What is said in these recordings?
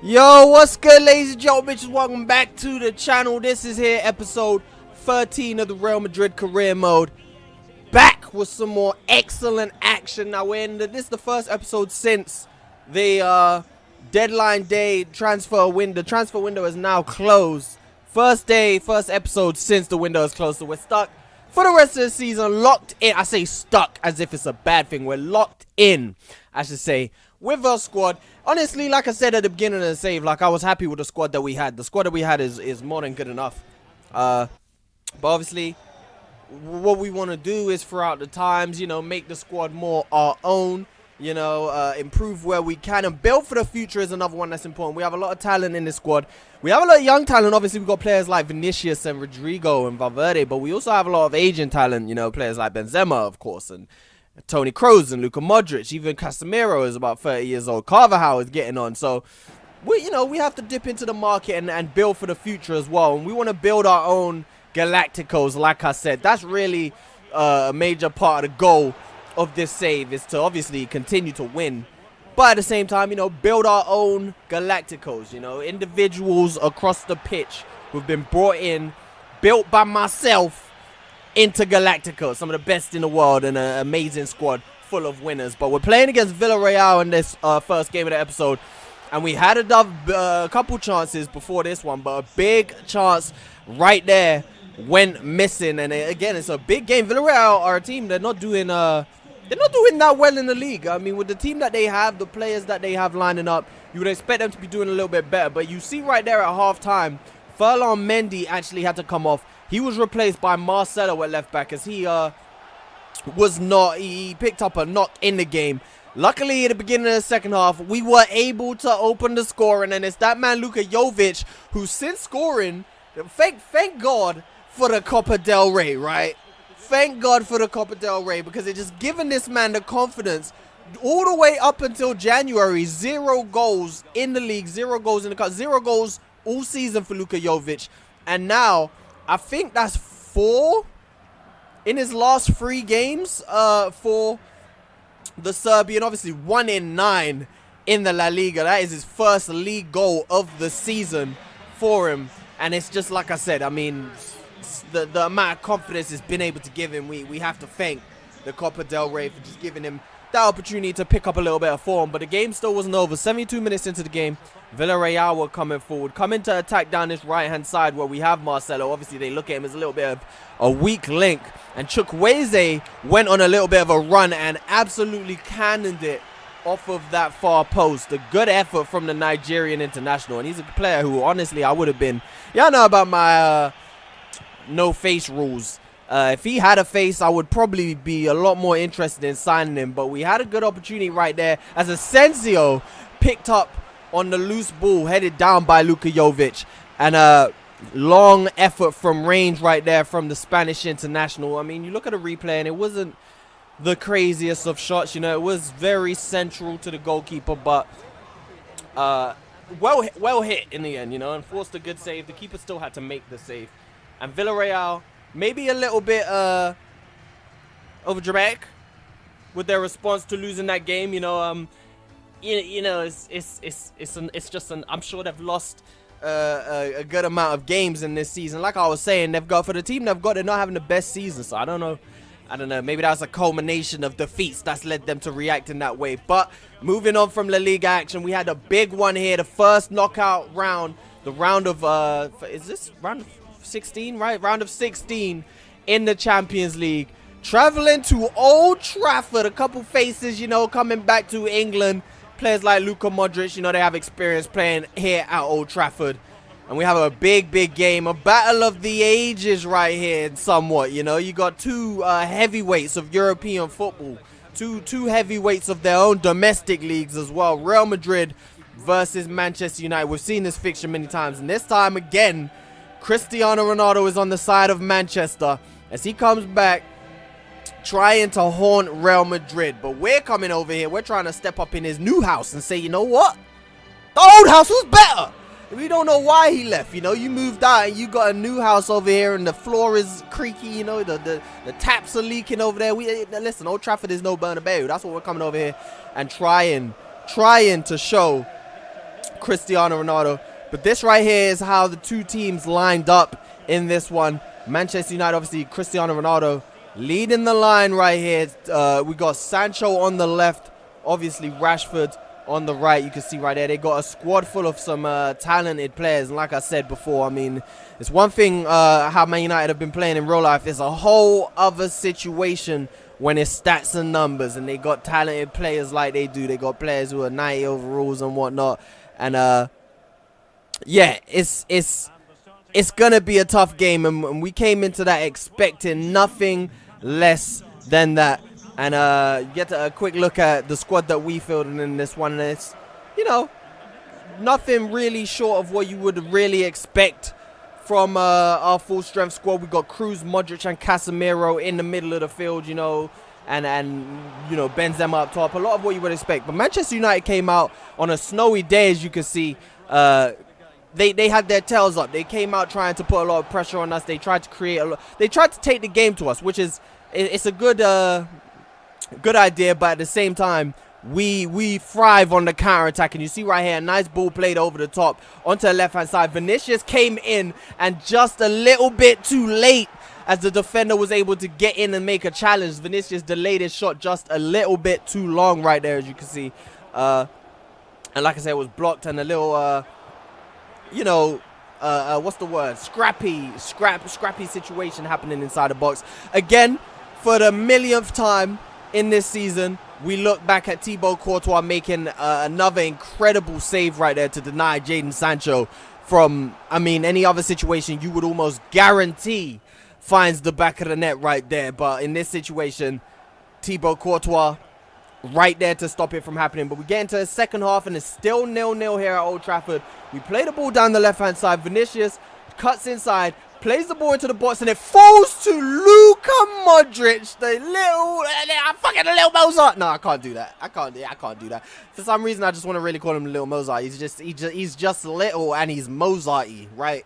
Yo, what's good, ladies and gentlemen? Welcome back to the channel. This is here episode 13 of the Real Madrid career mode. Back with some more excellent action. Now this is the first episode since the deadline day transfer window. The transfer window is now closed. First episode since the window is closed. So we're stuck for the rest of the season, locked in. I say stuck as if it's a bad thing. We're locked in, I should say, with our squad. Honestly, like I said at the beginning of the save, like, I was happy with the squad that we had. The squad that we had is more than good enough. But obviously, what we want to do is throughout the times, you know, make the squad more our own, you know, improve where we can, and build for the future is another one that's important. We have a lot of talent in this squad. We have a lot of young talent. Obviously, we've got players like Vinicius and Rodrigo and Valverde, but we also have a lot of aging talent, you know, players like Benzema, of course, and Toni Kroos and Luka Modric. Even Casemiro is about 30 years old. Carvajal is getting on. So, we have to dip into the market and build for the future as well. And we want to build our own Galacticos, like I said. That's really a major part of the goal of this save, is to obviously continue to win. But at the same time, you know, build our own Galacticos, you know, individuals across the pitch who've been brought in, built by myself, into Galacticos, some of the best in the world, and an amazing squad full of winners. But we're playing against Villarreal in this first game of the episode, and we had a couple chances before this one, but a big chance right there went missing. And again, it's a big game. Villarreal are a team, they're not doing that well in the league. I mean, with the team that they have, the players that they have lining up, you would expect them to be doing a little bit better. But you see right there at halftime, Ferland Mendy actually had to come off. He was replaced by Marcelo at left back, as he picked up a knock in the game. Luckily, at the beginning of the second half, we were able to open the score, and then it's that man Luka Jovic, who since scoring, thank God for the Copa del Rey, right? Thank God for the Copa del Rey, because it just given this man the confidence all the way up until January. 0 goals in the league, 0 goals in the cup, 0 goals all season for Luka Jovic, and now I think that's 4 in his last 3 games for the Serbian. Obviously 1 in 9 in the La Liga. That is his first league goal of the season for him. And it's just like I said, I mean, the amount of confidence it's been able to give him, we have to thank the Copa del Rey for just giving him that opportunity to pick up a little bit of form. But the game still wasn't over. 72 minutes into the game, Villarreal were coming forward, coming to attack down this right hand side where we have Marcelo. Obviously they look at him as a little bit of a weak link, and Chukwueze went on a little bit of a run and absolutely cannoned it off of that far post. A good effort from the Nigerian international, and he's a player who honestly I would have been, y'all know about my no face rules. If he had a face, I would probably be a lot more interested in signing him. But we had a good opportunity right there as Asensio picked up on the loose ball, headed down by Luka Jovic. And a long effort from range right there from the Spanish international. I mean, you look at a replay and it wasn't the craziest of shots. You know, it was very central to the goalkeeper, but well hit in the end, you know, and forced a good save. The keeper still had to make the save. And Villarreal, maybe a little bit over dramatic with their response to losing that game. You know, it's just an. I'm sure they've lost a good amount of games in this season. Like I was saying, they're not having the best season. So I don't know. Maybe that's a culmination of defeats that's led them to react in that way. But moving on from La Liga action, we had a big one here. The first knockout round, the round of is this round of 16, right? Round of 16 in the Champions League. Traveling to Old Trafford. A couple faces, you know, coming back to England. Players like Luka Modric, you know, they have experience playing here at Old Trafford. And we have a big game. A battle of the ages right here, somewhat, you know. You got 2 heavyweights of European football. Two heavyweights of their own domestic leagues as well. Real Madrid versus Manchester United. We've seen this fixture many times. And this time, again, Cristiano Ronaldo is on the side of Manchester as he comes back trying to haunt Real Madrid. But we're coming over here. We're trying to step up in his new house and say, you know what? The old house was better. We don't know why he left. You know, you moved out and you got a new house over here and the floor is creaky. You know, the taps are leaking over there. Listen, Old Trafford is no Bernabeu. That's what we're coming over here and trying to show Cristiano Ronaldo. But this right here is how the two teams lined up in this one. Manchester United, obviously, Cristiano Ronaldo leading the line right here. We got Sancho on the left, obviously Rashford on the right. You can see right there they got a squad full of some talented players. And like I said before, I mean, it's one thing how Man United have been playing in real life. It's a whole other situation when it's stats and numbers, and they got talented players like they do. They got players who are 90 overalls and whatnot. And yeah, it's gonna be a tough game, and we came into that expecting nothing less than that. And get a quick look at the squad that we fielded in this one, and it's, you know, nothing really short of what you would really expect from our full strength squad. We got Kroos, Modric, and Casemiro in the middle of the field, you know, and you know, Benzema up top. A lot of what you would expect. But Manchester United came out on a snowy day, as you can see. They had their tails up. They came out trying to put a lot of pressure on us. They tried to create a lot. They tried to take the game to us, which is it's a good idea, but at the same time, we thrive on the counter attack. And you see right here, a nice ball played over the top onto the left hand side. Vinicius came in, and just a little bit too late, as the defender was able to get in and make a challenge. Vinicius delayed his shot just a little bit too long right there, as you can see. And like I said, it was blocked, and a little you know, what's the word? Scrappy situation happening inside the box. Again, for the millionth time in this season, we look back at Thibaut Courtois making another incredible save right there to deny Jadon Sancho from, I mean, any other situation you would almost guarantee finds the back of the net right there. But in this situation, Thibaut Courtois right there to stop it from happening. But we get into the second half, and it's still 0-0 here at Old Trafford. We play the ball down the left-hand side. Vinicius cuts inside, plays the ball into the box, and it falls to Luka Modric, the little Mozart. No, I can't do that. I can't do that. For some reason, I just want to really call him the little Mozart. He's just little, and he's Mozart-y, right?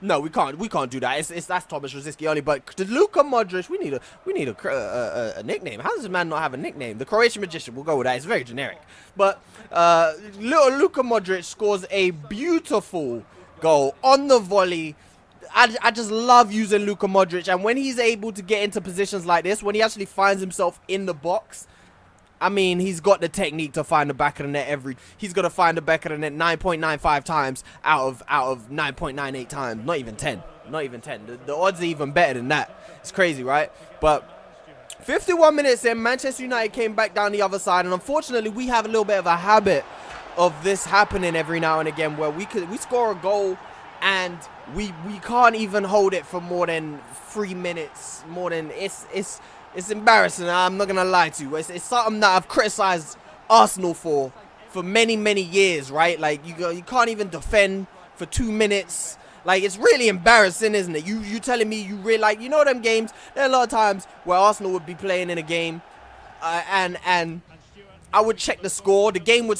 No, we can't do that. That's Thomas Rosicky only. But to Luka Modric, we need a nickname. How does this man not have a nickname? The Croatian Magician. We'll go with that. It's very generic. But little Luka Modric scores a beautiful goal on the volley. I just love using Luka Modric, and when he's able to get into positions like this, when he actually finds himself in the box, I mean, he's got the technique to find the back of the net he's going to find the back of the net 9.95 times out of 9.98 times. Not even 10. The odds are even better than that. It's crazy, right? But 51 minutes in, Manchester United came back down the other side, and unfortunately, we have a little bit of a habit of this happening every now and again, where we score a goal and we can't even hold it for more than 3 minutes. It's embarrassing. I'm not gonna lie to you. It's something that I've criticized Arsenal for many years, right? Like you can't even defend for 2 minutes. Like, it's really embarrassing, isn't it? You telling me you really, like, you know, them games. There are a lot of times where Arsenal would be playing in a game, and I would check the score. The game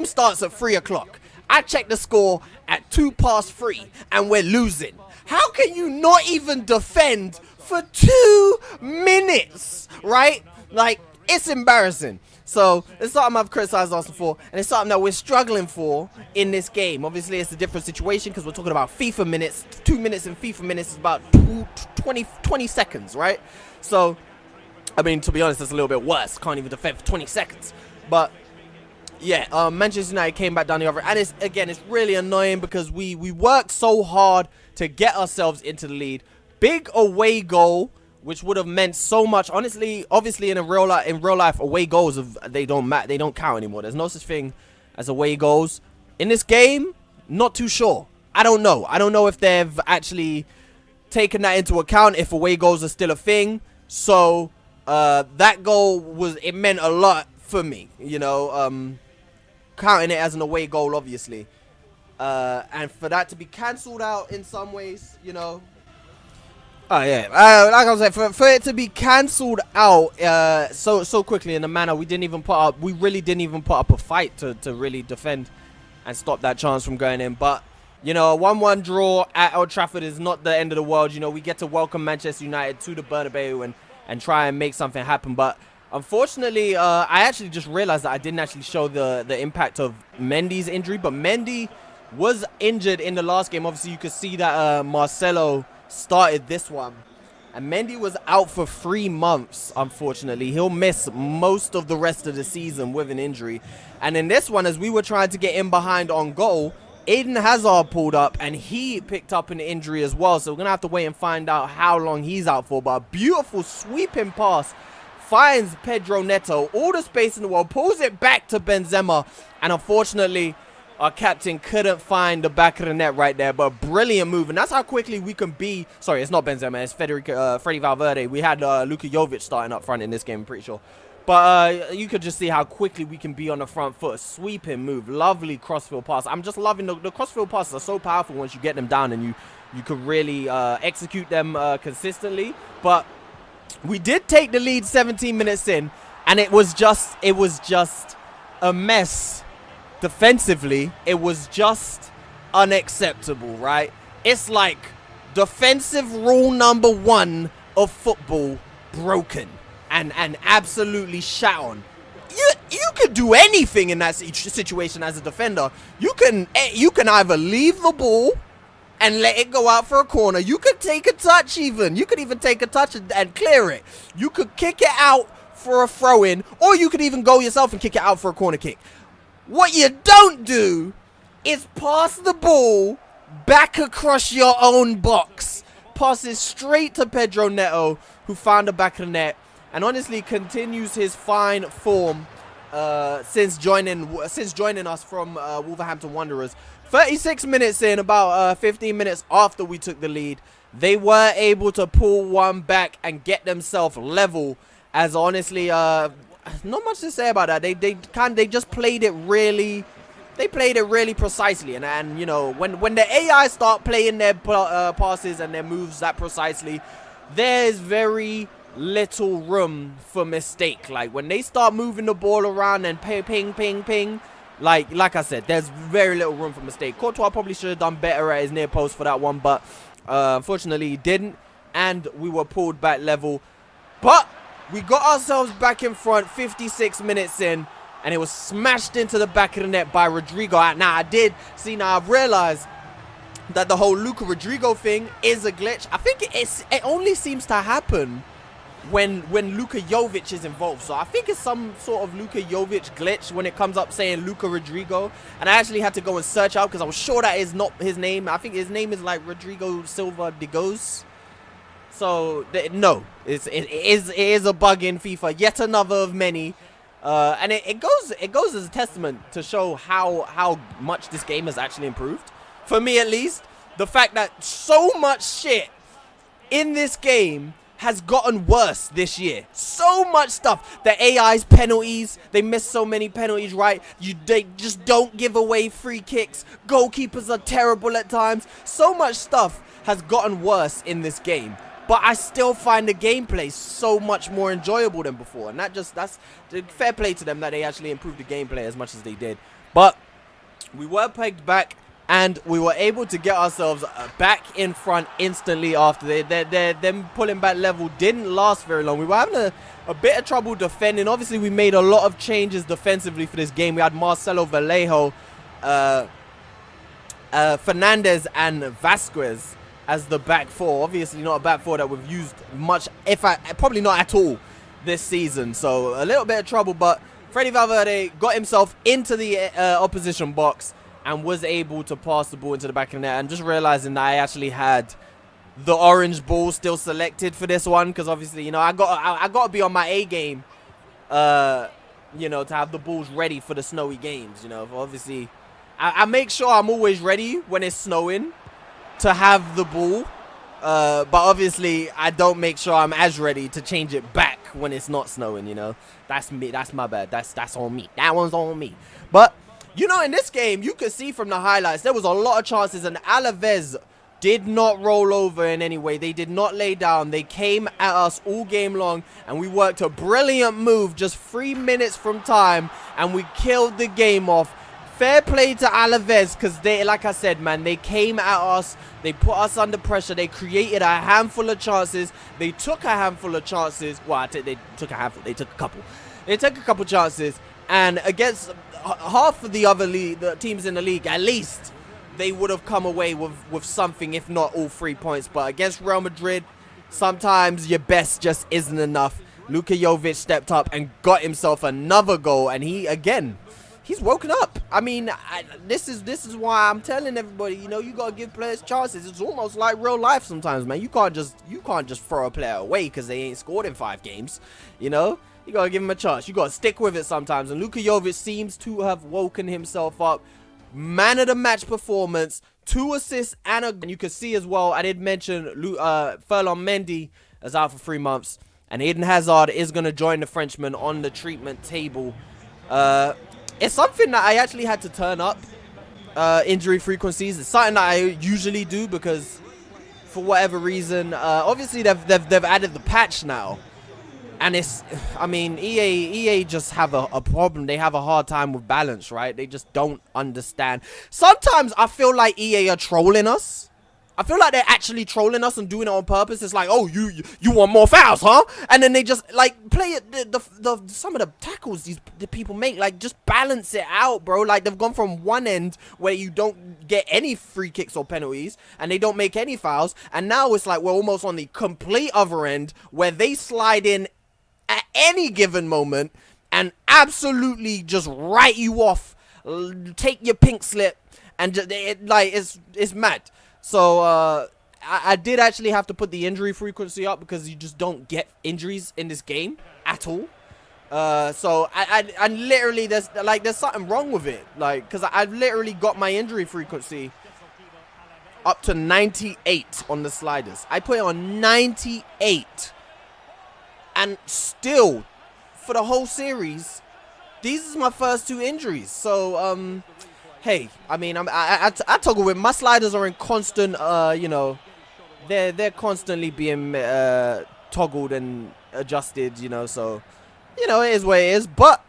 starts at 3 o'clock. I check the score at 3:02, and we're losing. How can you not even defend for 2 minutes, right? Like, it's embarrassing. So it's something I've criticized Arsenal for, and it's something that we're struggling for in this game. Obviously, it's a different situation because we're talking about FIFA minutes. 2 minutes in FIFA minutes is about 20 seconds, right? So, I mean, to be honest, that's a little bit worse. Can't even defend for 20 seconds. But yeah, Manchester United came back down the other, and it's really annoying because we worked so hard to get ourselves into the lead. Big away goal, which would have meant so much. Honestly, obviously, in real life, away goals they don't count anymore. There's no such thing as away goals in this game. Not too sure. I don't know if they've actually taken that into account, if away goals are still a thing. So that goal meant a lot for me, you know, counting it as an away goal, obviously, and for that to be cancelled out in some ways, you know. Oh yeah, like I was saying, for it to be cancelled out so quickly in a manner, we really didn't even put up a fight to really defend and stop that chance from going in. But you know, a 1-1 draw at Old Trafford is not the end of the world. You know, we get to welcome Manchester United to the Bernabeu and try and make something happen. But Unfortunately, I actually just realized that I didn't actually show the impact of Mendy's injury, but Mendy was injured in the last game. Obviously, you could see that Marcelo started this one. And Mendy was out for 3 months, unfortunately. He'll miss most of the rest of the season with an injury. And in this one, as we were trying to get in behind on goal, Eden Hazard pulled up, and he picked up an injury as well. So we're going to have to wait and find out how long he's out for. But a beautiful sweeping pass finds Pedro Neto, all the space in the world, pulls it back to Benzema, and unfortunately, our captain couldn't find the back of the net right there, but brilliant move, and that's how quickly we can be. Sorry, it's not Benzema, it's Freddy Valverde. We had Luka Jovic starting up front in this game, I'm pretty sure. But you could just see how quickly we can be on the front foot. Sweeping move, lovely crossfield pass. I'm just loving the crossfield passes are so powerful once you get them down, and you could really execute them consistently. But we did take the lead 17 minutes in, and it was just a mess defensively. It was just unacceptable, right? It's like defensive rule number 1 of football broken and absolutely shat on. You could do anything in that situation as a defender. You can either leave the ball and let it go out for a corner. You could take a touch even. You could even take a touch and clear it. You could kick it out for a throw-in, or you could even go yourself and kick it out for a corner kick. What you don't do is pass the ball back across your own box. Passes straight to Pedro Neto, who found the back of the net, and honestly continues his fine form since joining us from Wolverhampton Wanderers. 36 minutes in, about 15 minutes after we took the lead, they were able to pull one back and get themselves level. As honestly, not much to say about that. They just played it really. They played it really precisely, and you know, when the AI start playing their passes and their moves that precisely, there's very little room for mistake. Like when they start moving the ball around and ping. Like I said, there's very little room for mistake. Courtois probably should have done better at his near post for that one, but unfortunately he didn't, and we were pulled back level. But we got ourselves back in front 56 minutes in, and it was smashed into the back of the net by Rodrigo. Now I've realized that the whole Luka Rodrigo thing is a glitch. I think it only seems to happen when Luka Jovic is involved. So I think it's some sort of Luka Jovic glitch when it comes up saying Luka Rodrigo. And I actually had to go and search out because I was sure that is not his name. I think his name is like Rodrigo Silva de Gos. So no, it is a bug in FIFA. Yet another of many. And it goes as a testament to show how much this game has actually improved. For me at least, the fact that so much shit in this game has gotten worse this year. So much stuff. The AI's penalties, they miss so many penalties, right? They just don't give away free kicks. Goalkeepers are terrible at times. So much stuff has gotten worse in this game. But I still find the gameplay so much more enjoyable than before. And that's fair play to them that they actually improved the gameplay as much as they did. But we were pegged back, and we were able to get ourselves back in front instantly after them pulling back level didn't last very long. We were having a bit of trouble defending. Obviously, we made a lot of changes defensively for this game. We had Marcelo Vallejo, Fernandez, and Vasquez as the back four. Obviously, not a back four that we've used much, probably not at all this season. So a little bit of trouble, but Freddy Valverde got himself into the opposition box and was able to pass the ball into the back of the net. And just realizing that I actually had the orange ball still selected for this one, because obviously, you know, I got to be on my A game, you know, to have the balls ready for the snowy games. You know, obviously, I make sure I'm always ready when it's snowing to have the ball, but obviously I don't make sure I'm as ready to change it back when it's not snowing. You know, that's me. That's my bad. That's on me. That one's on me. But you know, in this game, you could see from the highlights, there was a lot of chances, and Alaves did not roll over in any way. They did not lay down. They came at us all game long, and we worked a brilliant move just 3 minutes from time, and we killed the game off fair play to Alaves, because they, like I said, man, they came at us. They put us under pressure. They created a handful of chances. They took a handful of chances. Well, they took a handful. They took a couple. They took a couple chances. And against half of the teams in the league, at least, they would have come away with something, if not all 3 points. But against Real Madrid, sometimes your best just isn't enough. Luka Jovic stepped up and got himself another goal. And he's woken up. I mean, this is why I'm telling everybody, you know, you gotta give players chances. It's almost like real life sometimes, man. You can't just throw a player away because they ain't scored in 5 games. You know, you gotta give him a chance. You gotta stick with it sometimes. And Luka Jovic seems to have woken himself up. Man of the match performance, 2 assists and you can see as well. I did mention Ferland Mendy is out for 3 months, and Eden Hazard is gonna join the Frenchman on the treatment table. It's something that I actually had to turn up, injury frequencies. It's something that I usually do because, for whatever reason, obviously they've added the patch now, and I mean, EA just have a problem. They have a hard time with balance, right? They just don't understand. Sometimes I feel like EA are trolling us. I feel like they're actually trolling us and doing it on purpose. It's like, oh, you want more fouls, huh? And then they just like play it. Some of the tackles the people make, like, just balance it out, bro. Like, they've gone from one end where you don't get any free kicks or penalties, and they don't make any fouls, and now it's like we're almost on the complete other end where they slide in at any given moment and absolutely just write you off, take your pink slip, and just, it's mad. So, I did actually have to put the injury frequency up because you just don't get injuries in this game at all. So, I literally, there's something wrong with it. Like, because I've literally got my injury frequency up to 98 on the sliders. I put it on 98. And still, for the whole series, these is my first 2 injuries. So, hey, I mean, I toggle with my sliders are in constant, you know, they're constantly being toggled and adjusted, you know. So, you know, it is what it is. But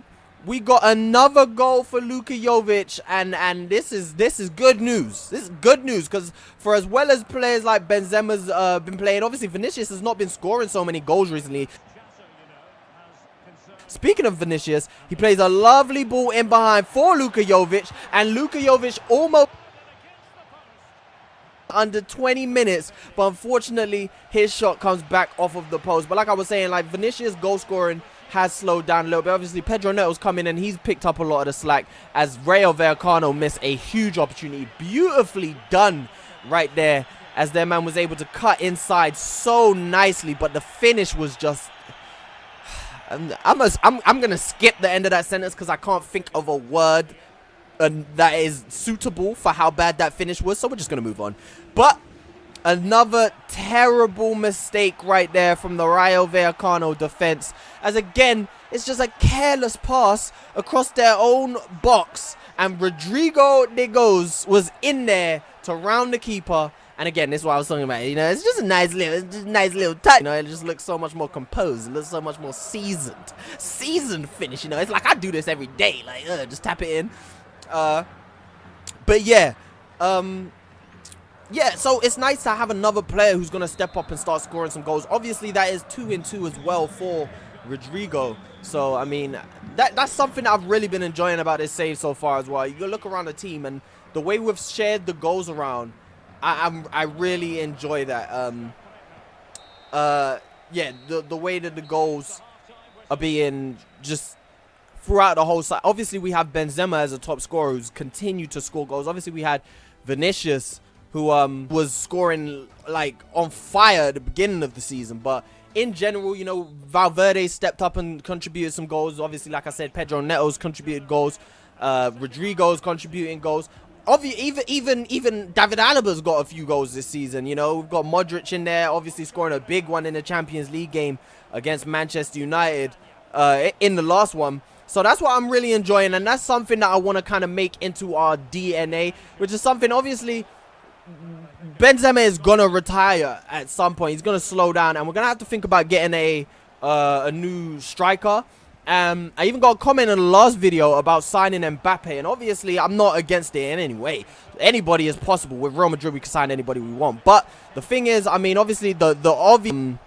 we got another goal for Luka Jovic, and this is good news. This is good news because for as well as players like Benzema's been playing, obviously Vinicius has not been scoring so many goals recently. Speaking of Vinicius, he plays a lovely ball in behind for Luka Jovic, and Luka Jovic almost under 20 minutes, but unfortunately his shot comes back off of the post. But like I was saying, like, Vinicius' goal scoring has slowed down a little bit. Obviously Pedro Neto's come in and he's picked up a lot of the slack as Rayo Vallecano missed a huge opportunity. Beautifully done right there as their man was able to cut inside so nicely, but the finish was just... I'm gonna skip the end of that sentence because I can't think of a word that is suitable for how bad that finish was, so we're just gonna move on. But another terrible mistake right there from the Rayo Vallecano defense, as again it's just a careless pass across their own box, and Rodrigo Negos was in there to round the keeper. And again, this is what I was talking about. You know, it's just a nice little touch. You know, it just looks so much more composed. It looks so much more seasoned finish. You know, it's like I do this every day. Like, just tap it in. But yeah, yeah. So it's nice to have another player who's gonna step up and start scoring some goals. Obviously, that is 2-2 as well for Rodrigo. So I mean, that's something I've really been enjoying about this save so far as well. You look around the team and the way we've shared the goals around. I really enjoy that. Yeah, the way that the goals are being just throughout the whole side. Obviously, we have Benzema as a top scorer who's continued to score goals. Obviously, we had Vinicius who was scoring like on fire at the beginning of the season. But in general, you know, Valverde stepped up and contributed some goals. Obviously, like I said, Pedro Neto's contributed goals. Rodrigo's contributing goals. Even David Alaba's got a few goals this season. You know, we've got Modric in there, obviously scoring a big one in the Champions League game against Manchester United in the last one. So that's what I'm really enjoying, and that's something that I want to kind of make into our DNA, which is something, obviously, Benzema is going to retire at some point. He's going to slow down, and we're going to have to think about getting a new striker. I even got a comment in the last video about signing Mbappe, and obviously I'm not against it in any way. Anybody is possible. With Real Madrid, we can sign anybody we want. But the thing is, I mean, obviously the obvious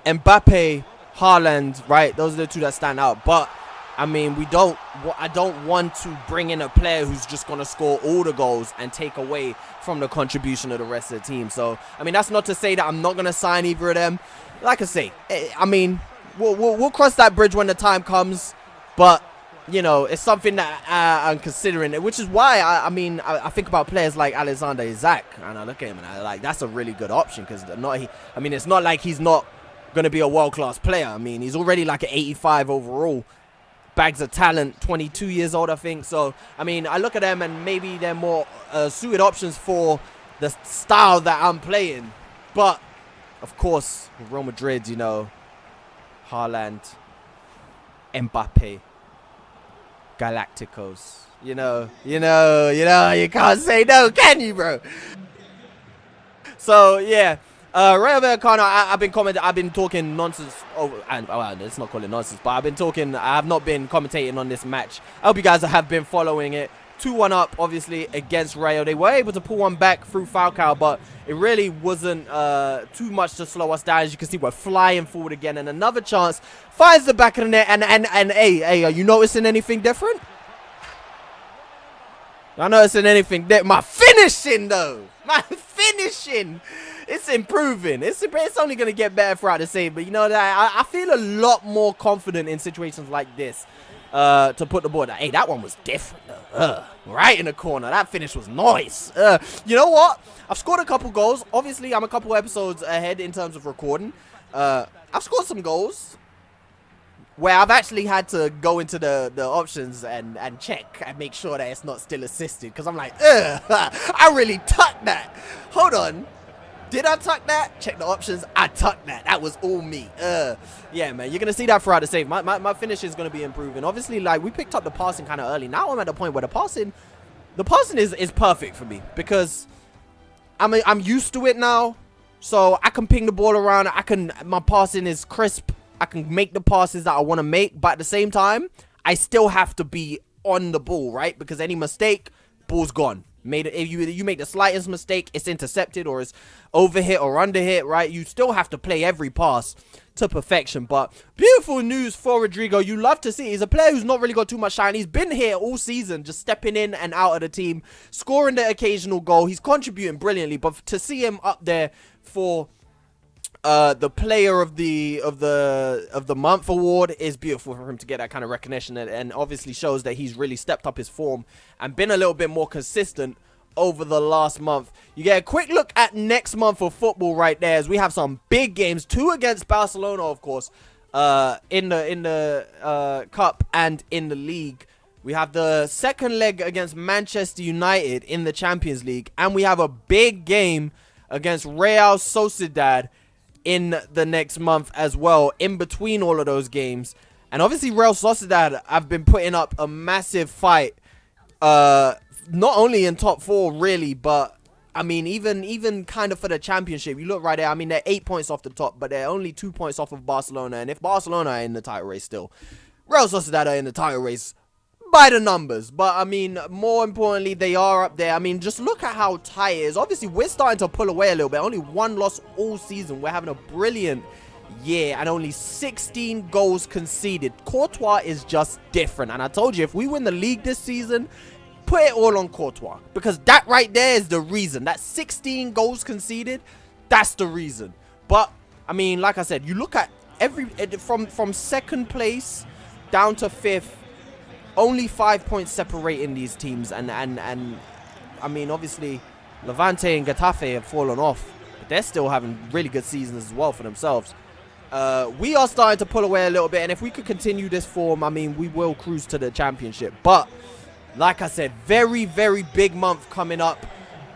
Mbappe, Haaland, right? Those are the two that stand out. But I mean, I don't want to bring in a player who's just gonna score all the goals and take away from the contribution of the rest of the team. So I mean, that's not to say that I'm not gonna sign either of them. Like I say, I mean, we'll cross that bridge when the time comes, but you know, it's something that I'm considering, which is why I mean I think about players like Alexander Isak, and I look at him and I like, that's a really good option, because I mean, it's not like he's not gonna be a world-class player. I mean, he's already like an 85 overall, bags of talent, 22 years old, I think. So I mean, I look at them and maybe they're more suited options for the style that I'm playing. But of course, with Real Madrid, you know, Haaland, Mbappe, Galacticos. You know, you can't say no, can you, bro? So yeah, Rayo Vallecano, I've been talking nonsense over, and well, let's not call it nonsense, but I have not been commentating on this match. I hope you guys have been following it. 2-1 up, obviously, against Rayo. They were able to pull one back through Falcao, but it really wasn't too much to slow us down. As you can see, we're flying forward again, and another chance finds the back of the net. And hey, are you noticing anything different? Not noticing anything different. My finishing, though, my finishing, it's improving. It's only gonna get better throughout the season. But you know that I feel a lot more confident in situations like this. To put the ball down. Hey, that one was different. Right in the corner. That finish was nice. You know what? I've scored a couple goals. Obviously, I'm a couple episodes ahead in terms of recording. I've scored some goals where I've actually had to go into the options and check and make sure that it's not still assisted, because I'm like, I really tucked that. Hold on. Did I tuck that? Check the options. I tucked that. That was all me. Yeah, man. You're going to see that throughout the save. My finish is going to be improving. Obviously, like, we picked up the passing kind of early. Now I'm at the point where the passing is perfect for me, because I'm used to it now. So I can ping the ball around. My passing is crisp. I can make the passes that I want to make. But at the same time, I still have to be on the ball, right? Because any mistake, ball's gone. If you make the slightest mistake, it's intercepted, or it's overhit or underhit, right? You still have to play every pass to perfection. But beautiful news for Rodrigo. You love to see. He's a player who's not really got too much shine. He's been here all season, just stepping in and out of the team, scoring the occasional goal. He's contributing brilliantly. But to see him up there for the player of the month award is beautiful for him to get that kind of recognition, and obviously shows that he's really stepped up his form and been a little bit more consistent over the last month. You get a quick look at next month of football right there, as we have some big games, 2 against Barcelona, of course, in the cup and in the league. We have the second leg against Manchester United in the Champions League, and we have a big game against Real Sociedad in the next month as well, in between all of those games. And obviously Real Sociedad have been putting up a massive fight, not only in top 4 really, but I mean even kind of for the championship. You look right there, I mean, they're 8 points off the top, but they're only 2 points off of Barcelona. And if Barcelona are in the title race still, Real Sociedad are in the title race by the numbers. But I mean, more importantly, they are up there. I mean, just look at how tight it is. Obviously, we're starting to pull away a little bit. Only 1 loss all season. We're having a brilliant year, and only 16 goals conceded. Courtois is just different. And I told you, if we win the league this season, put it all on Courtois, because that right there is the reason. That 16 goals conceded, that's the reason. But I mean, like I said, you look at from second place down to 5th, only 5 points separating these teams, and I mean, obviously Levante and Getafe have fallen off, but they're still having really good seasons as well for themselves. We are starting to pull away a little bit, and if we could continue this form, I mean, we will cruise to the championship. But like I said, very, very big month coming up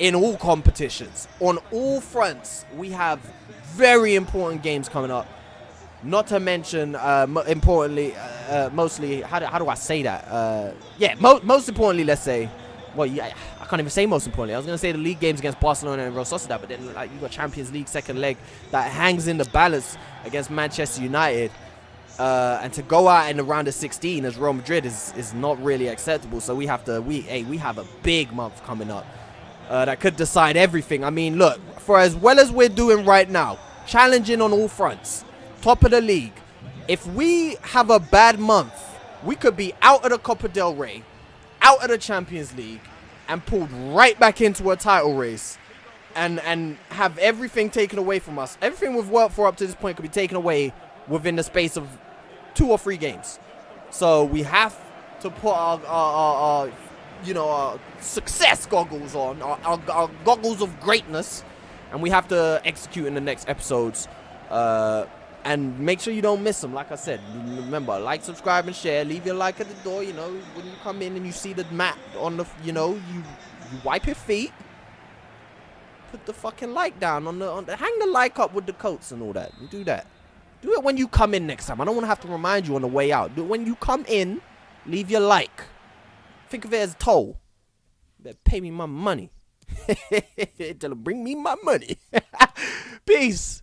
in all competitions. On all fronts, we have very important games coming up. Not to mention, importantly, mostly, how do I say that? Yeah, most importantly, let's say, well, yeah, I can't even say most importantly. I was going to say the league games against Barcelona and Real Sociedad, but then like, you got Champions League second leg that hangs in the balance against Manchester United. And to go out in the round of 16 as Real Madrid is not really acceptable. So we have a big month coming up that could decide everything. I mean, look, for as well as we're doing right now, challenging on all fronts, top of the league. If we have a bad month, we could be out of the Copa del Rey, out of the Champions League, and pulled right back into a title race, and have everything taken away from us. Everything we've worked for up to this point could be taken away within the space of 2 or 3 games. So we have to put our success goggles on, our goggles of greatness, and we have to execute in the next episodes. And make sure you don't miss them. Like I said, remember, like, subscribe, and share. Leave your like at the door. You know, when you come in and you see the mat on the, you wipe your feet. Put the fucking like down on the hang the like up with the coats and all that. Do that. Do it when you come in next time. I don't want to have to remind you on the way out. Do it when you come in. Leave your like. Think of it as a toll. Better pay me my money. Tell them, bring me my money. Peace.